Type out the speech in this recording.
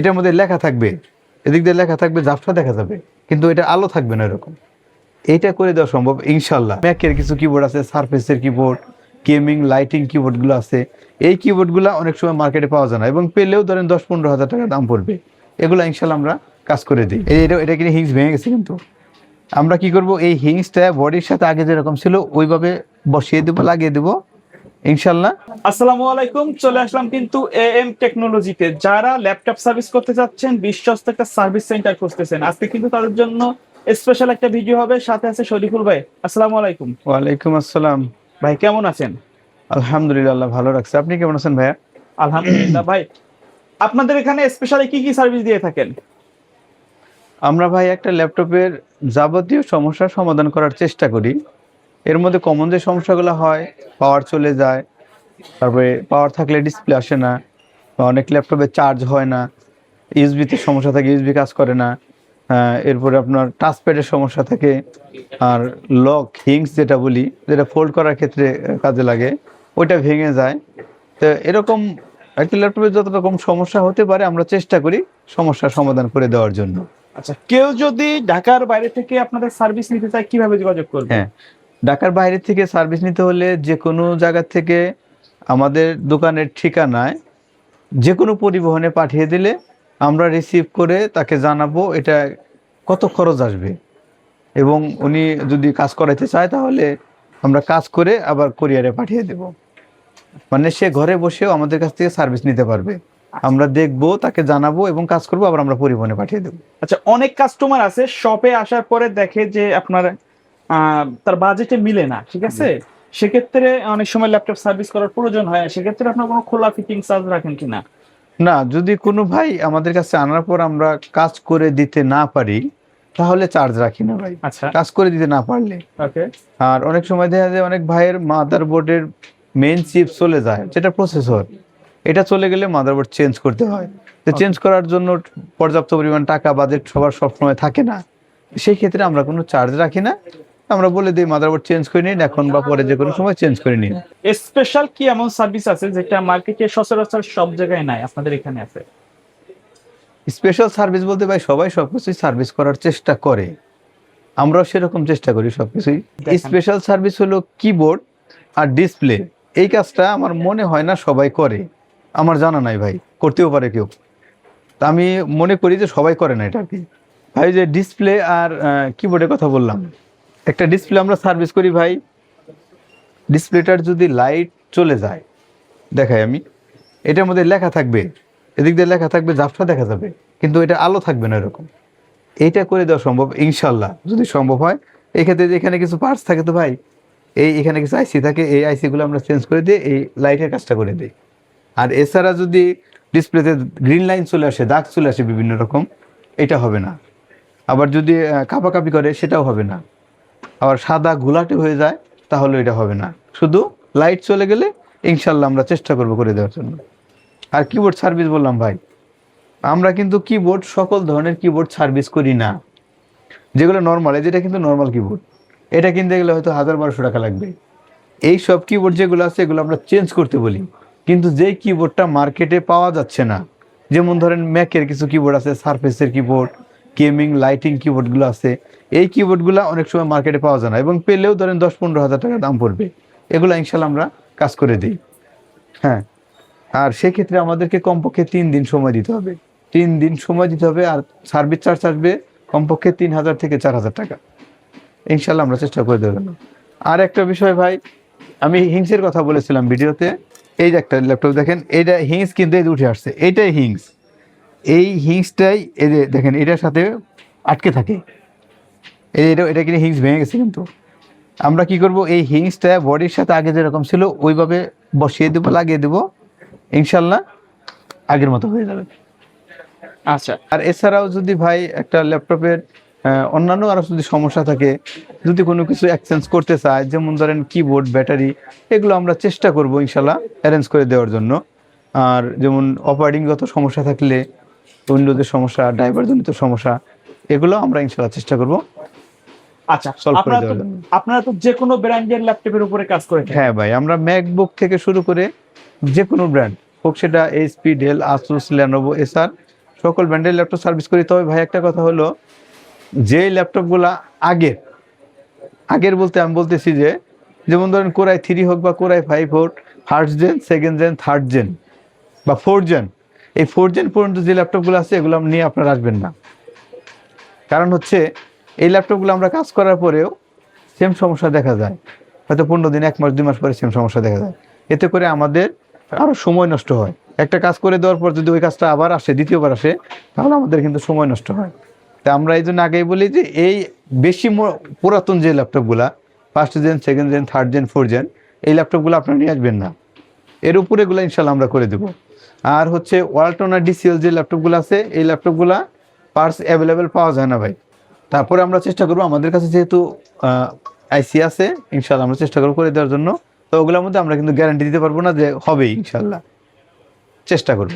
এটার মধ্যে লেখা থাকবে, এদিক দিয়ে লেখা থাকবে, ঝাপসা দেখা যাবে, কিন্তু এটা আলো থাকবে না এরকম। এইটা করে দেওয়া সম্ভব ইনশাল্লাহ। ম্যাকের কিছু কিবোর্ড আছে, সারফেসের কিবোর্ড, গেমিং লাইটিং কিবোর্ডগুলো আছে। এই কিবোর্ডগুলো অনেক সময় মার্কেটে পাওয়া যায় না, এবং পেলেও ধরেন 10-15 হাজার টাকা দাম পড়বে। এগুলো ইনশাল্লাহ আমরা কাজ করে দিই। এটা কিন্তু হিংস ভেঙে গেছে, কিন্তু আমরা কি করব, এই হিংসটা বডির সাথে আগে যেরকম ছিল ওইভাবে বসিয়ে দেবো, লাগিয়ে দেবো ইনশাল্লাহ। আসসালামু আলাইকুম, চলে আসলাম কিন্তু এএম টেকনোলজিতে। যারা ল্যাপটপ সার্ভিস করতে চাচ্ছেন, বিশ্বস্ত একটা সার্ভিস সেন্টার খুঁজতেছেন, আজকে কিন্তু তাদের জন্য স্পেশাল একটা ভিডিও হবে। সাথে আছে শরীফুল ভাই। আসসালামু আলাইকুম। ওয়ালাইকুম আসসালাম। ভাই কেমন আছেন? আলহামদুলিল্লাহ, ভালো রাখছে। আপনি কেমন আছেন ভাইয়া? আলহামদুলিল্লাহ। ভাই আপনাদের এখানে স্পেশালি কি কি সার্ভিস দিয়ে থাকেন? আমরা ভাই একটা ল্যাপটপের যাবতীয় সমস্যার সমাধান করার চেষ্টা করি। এর মধ্যে কমন যে সমস্যাগুলো হয়, পাওয়ার চলে যায়, তারপরে পাওয়ার থাকলে ডিসপ্লে আসে না, বা অনেক ল্যাপটপে চার্জ হয় না, ইউএসবিতে সমস্যা থাকে, ইউএসবি কাজ করে না, এরপরে আপনার টাচপ্যাডের সমস্যা থাকে, আর লক হিংস যেটা বলি, যেটা ফোল্ড করার ক্ষেত্রে কাজে লাগে, ওইটা ভেঙে যায়। তো এরকম একটা ল্যাপটপে যত রকম সমস্যা হতে পারে আমরা চেষ্টা করি সমস্যার সমাধান করে দেওয়ার জন্য। আচ্ছা, কেউ যদি ঢাকার বাইরে থেকে আপনাদের সার্ভিস নিতে চায় কিভাবে যোগাযোগ করবে? হ্যাঁ, ঢাকার বাইরে থেকে সার্ভিস নিতে হলে যে কোনো জায়গা থেকে আমাদের দোকানের ঠিকানায় যে কোনো পরিবহনে পাঠিয়ে দিলে আমরা রিসিভ করে তাকে জানাবো এটা কত খরচ আসবে, এবং উনি যদি কাজ করাইতে চায় তাহলে আমরা কাজ করে আবার কুরিয়ারে পাঠিয়ে দেব। মানে সে ঘরে বসেও আমাদের কাছ থেকে সার্ভিস নিতে পারবে। আমরা দেখবো, তাকে জানাবো এবং কাজ করবো, আবার আমরা পরিবহনে পাঠিয়ে দেবো। আচ্ছা, অনেক কাস্টমার আছে শপে আসার পরে দেখে যে আপনার তার বাজেটে মিলে না, ঠিক আছে, সেক্ষেত্রে অনেক সময় ল্যাপটপ সার্ভিস করার প্রয়োজন হয়। সেক্ষেত্রে আপনার কোনো খোলা ফিটিং চার্জ রাখেন কিনা? না, যদি কোনো ভাই আমাদের কাছে আনার পর আমরা কাজ করে দিতে না পারি তাহলে চার্জ রাখি না ভাই, আচ্ছা, কাজ করে দিতে না পারলে। ওকে। আর অনেক সময় দেখা যায় অনেক ভাইয়ের মাদারবোর্ডের মেইন চিপ চলে যায়, যেটা প্রসেসর, এটা চলে গেলে মাদারবোর্ড চেঞ্জ করতে হয়। তো চেঞ্জ করার জন্য পর্যাপ্ত পরিমাণ টাকা বাজেট সবার সবসময় থাকে না, সেই ক্ষেত্রে আমরা কোনো চার্জ রাখি না। আমরা বলে দিই মাদারবোর্ড চেঞ্জ করে নিন এখন বা পরে যে কোনো সময় চেঞ্জ করে নিন। স্পেশাল কি এমন সার্ভিস আছে যেটা মার্কেটে সচরাচর সব জায়গায় নাই, আপনাদের এখানে আছে? স্পেশাল সার্ভিস বলতে ভাই সবাই সবকিছুই সার্ভিস করার চেষ্টা করে, আমরাও সেরকম চেষ্টা করি সবকিছুই। স্পেশাল সার্ভিস হলো কিবোর্ড আর ডিসপ্লে, এই কাজটা আমার মনে হয় না সবাই করে, আমার জানা নাই ভাই, করতেও পারে কেউ, তা আমি মনে করি যে সবাই করে না এটা আর কি। ভাই যে ডিসপ্লে আর কিবোর্ডের কথা বললাম, একটা ডিসপ্লে আমরা সার্ভিস করি ভাই, ডিসপ্লেটার যদি লাইট চলে যায়, দেখাই আমি, এটার মধ্যে লেখা থাকবে, এদিক দিয়ে লেখা থাকবে, ঝাপসা দেখা যাবে, কিন্তু এটা আলো থাকবে না এরকম। এইটা করে দেওয়া সম্ভব ইনশাল্লাহ, যদি সম্ভব হয়। এই ক্ষেত্রে এখানে কিছু পার্টস থাকে তো ভাই, এখানে কিছু আইসি থাকে, এই আইসিগুলো আমরা চেঞ্জ করে দিয়ে এই লাইটের কাজটা করে দিই। আর এছাড়া যদি ডিসপ্লেতে গ্রিন লাইন চলে আসে, দাগ চলে আসে বিভিন্ন রকম, এটা হবে না। আবার যদি কাঁপাকাঁপি করে সেটাও হবে না। আবার সাদা ঘোলাটে হয়ে যায় তাহলে এটা হবে না। শুধু লাইট চলে গেলে ইনশাল্লাহ আমরা চেষ্টা করবো করে দেওয়ার জন্য। আর কিবোর্ড সার্ভিস বললাম ভাই, আমরা কিন্তু কিবোর্ড সকল ধরনের কিবোর্ড সার্ভিস করি না। যেগুলো নর্মাল, যেটা কিন্তু নর্মাল কিবোর্ড, এটা কিনতে গেলে হয়তো 1000-1200 টাকা লাগবে। এই সব কিবোর্ড যেগুলো আছে এগুলো আমরা চেঞ্জ করতে বলি। কিন্তু যেই কিবোর্ডটা মার্কেটে পাওয়া যাচ্ছে না, যেমন ধরেন ম্যাকের কিছু কিবোর্ড আছে, সারফেসের কিবোর্ড, গেমিং লাইটিং কিবোর্ডগুলো আছে, এই কিবোর্ডগুলো অনেক সময় মার্কেটে পাওয়া যায় না, এবং পেলেও ধরেন 10-15 হাজার টাকা দাম পড়বে। এগুলো ইনশাল্লাহ আমরা কাজ করে দিই। হ্যাঁ, আর সেক্ষেত্রে আমাদেরকে কমপক্ষে 3 দিন সময় দিতে হবে, 3 দিন সময় দিতে হবে। আর সার্ভিস চার্জ আসবে কমপক্ষে 3000 থেকে 4000 টাকা। ইনশাল্লাহ আমরা চেষ্টা করে দেবো। আর একটা বিষয় ভাই, আমি হিংসের কথা বলেছিলাম ভিডিওতে, এই যে একটা ল্যাপটপ দেখেন, এইটা হিংস কিন্তু এই উঠে আসছে, এইটাই হিংস। এই হিংসটাই এই যে দেখেন এটার সাথে আটকে থাকে, এটা কিন্তু হিংস ভেঙে গেছে। কিন্তু আমরা কি করব, এই হিংসটা বডির সাথে আগে যেরকম ছিল ওইভাবে বসিয়ে দেবো, লাগিয়ে দেবো, ইনশাল্লাহ আগের মতো হয়ে যাবে। আচ্ছা, আর এছাড়াও যদি ভাই একটা ল্যাপটপের অন্যান্য আরো যদি সমস্যা থাকে, যদি কোনো কিছু এক্সচেঞ্জ করতে চায়, যেমন ধরেন কিবোর্ড, ব্যাটারি, এগুলো আমরা চেষ্টা করব ইনশাল্লাহ অ্যারেঞ্জ করে দেওয়ার জন্য। আর যেমন অপারেটিংগত সমস্যা থাকলে, উইন্ডোজের সমস্যা, ড্রাইভারজনিত সমস্যা, এগুলো আমরা ইনশাল্লাহ চেষ্টা করব আচ্ছা। সলভ করে দেওয়ার জন্য। আপনারা তো যে কোনো ব্র্যান্ডের ল্যাপটপের উপরে কাজ করে থাকেন? হ্যাঁ ভাই, আমরা ম্যাকবুক থেকে শুরু করে যে কোনো ব্র্যান্ড হোক, সেটা এইচপি, ডেল, আসুস, লেনোভো, এসার, সকল ব্র্যান্ডের ল্যাপটপ সার্ভিস করি। তবে ভাই একটা কথা হলো, যে ল্যাপটপগুলা আগের বলতে আমি বলতেছি যে, যেমন ধরেন কোরাই 3 হোক বা কোরাই 5 হোক, first gen, second gen, third gen বা 4 জেন, এই 4 জেন পর্যন্ত যে ল্যাপটপগুলো আছে এগুলো নিয়ে আপনারা আসবেন না। কারণ হচ্ছে এই ল্যাপটপগুলো আমরা কাজ করার পরেও সেম সমস্যা দেখা যায়, হয়তো 15 দিন, 1 মাস, 2 মাস পরে সেম সমস্যা দেখা যায়। এতে করে আমাদের আরো সময় নষ্ট হয়। একটা কাজ করে দেওয়ার পর যদি ওই কাজটা আবার আসে, দ্বিতীয়বার আসে, তাহলে আমাদের কিন্তু সময় নষ্ট হয়। তা আমরা এই জন্য আগেই বলি যে এই বেশি পুরাতন যে ল্যাপটপগুলা, first gen, second gen, third gen, 4 gen, এই ল্যাপটপগুলো আপনারা নিয়ে আসবেন না। এর উপরে এগুলো ইনশাল্লাহ আমরা করে দেবো। আর হচ্ছে ওয়ালটন আর ডিসিএল যে ল্যাপটপগুলো আছে, এই ল্যাপটপগুলা পার্টস অ্যাভেলেবেল পাওয়া যায় না ভাই। তারপরে আমরা চেষ্টা করবো, আমাদের কাছে যেহেতু আইসি আছে, ইনশাল্লাহ আমরা চেষ্টা করবো করে দেওয়ার জন্য। তো ওগুলোর মধ্যে আমরা কিন্তু গ্যারান্টি দিতে পারবো না যে হবেই, ইনশাল্লাহ চেষ্টা করবো।